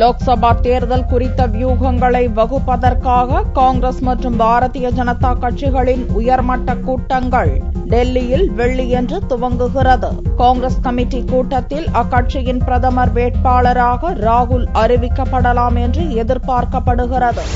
லோக்சபா தேர்தல் குறித்த வியூகங்களை வகுப்பதற்காக காங்கிரஸ் மற்றும் பாரதிய ஜனதா கட்சிகளின் உயர்மட்ட கூட்டங்கள் டெல்லியில் வெள்ளியன்று துவங்குகிறது. காங்கிரஸ் கமிட்டி கூட்டத்தில் அக்கட்சியின் பிரதமர் வேட்பாளராக ராகுல் அறிவிக்கப்படலாம் என்று எதிர்பார்க்கப்படுகிறது.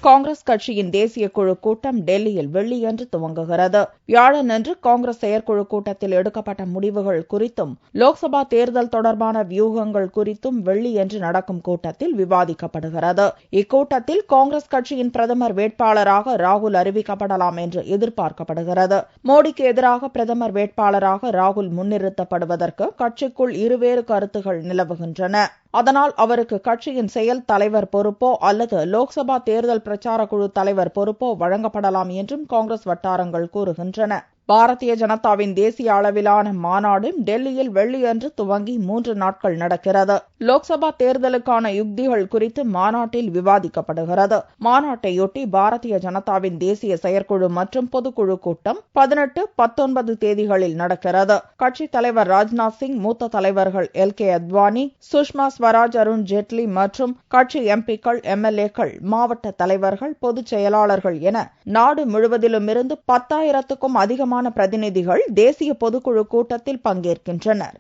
காங்கிரஸ் கட்சியின் தேசிய குழு கூட்டம் டெல்லியில் வெள்ளியன்று துவங்குகிறது. வியாழனன்று காங்கிரஸ் செயற்குழு கூட்டத்தில் எடுக்கப்பட்ட முடிவுகள் குறித்தும் லோக்சபா தேர்தல் தொடர்பான வியூகங்கள் குறித்தும் வெள்ளியன்று நடக்கும் கூட்டத்தில் விவாதிக்கப்படுகிறது. இக்கூட்டத்தில் காங்கிரஸ் கட்சியின் பிரதமர் வேட்பாளராக ராகுல் அறிவிக்கப்படலாம் என்று எதிர்பார்க்கப்படுகிறது. மோடிக்கு எதிராக பிரதமர் வேட்பாளராக ராகுல் முன்னிறுத்தப்படுவதற்கு கட்சிக்குள் இருவேறு கருத்துகள் நிலவுகின்றன. அதனால் அவருக்கு கட்சியின் செயல் தலைவர் பொறுப்போ அல்லது லோக்சபா தேர்தல் பிரச்சார குழு தலைவர் பொறுப்போ வழங்கப்படலாம் என்றும் காங்கிரஸ் வட்டாரங்கள் கூறுகின்றன. பாரதிய ஜனதாவின் தேசிய அளவிலான மாநாடு டெல்லியில் வெள்ளியன்று துவங்கி 3 நாட்கள் நடக்கிறது. லோக்சபா தேர்தலுக்கான யுக்திகள் குறித்து மாநாட்டில் விவாதிக்கப்படுகிறது. மாநாட்டையொட்டி பாரதிய ஜனதாவின் தேசிய செயற்குழு மற்றும் பொதுக்குழு கூட்டம் 18, 19 தேதிகளில் நடக்கிறது. கட்சித் தலைவர் ராஜ்நாத் சிங், மூத்த தலைவர்கள் LK அத்வானி, சுஷ்மா ஸ்வராஜ், அருண் ஜேட்லி மற்றும் கட்சி எம்பிக்கள், MLAக்கள், மாவட்ட தலைவர்கள், பொதுச் செயலாளர்கள் என நாடு முழுவதிலுமிருந்து 10,000க்கும் அதிகமான பிரதிநிதிகள் தேசிய பொதுக்குழு கூட்டத்தில் பங்கேற்கின்றனர்.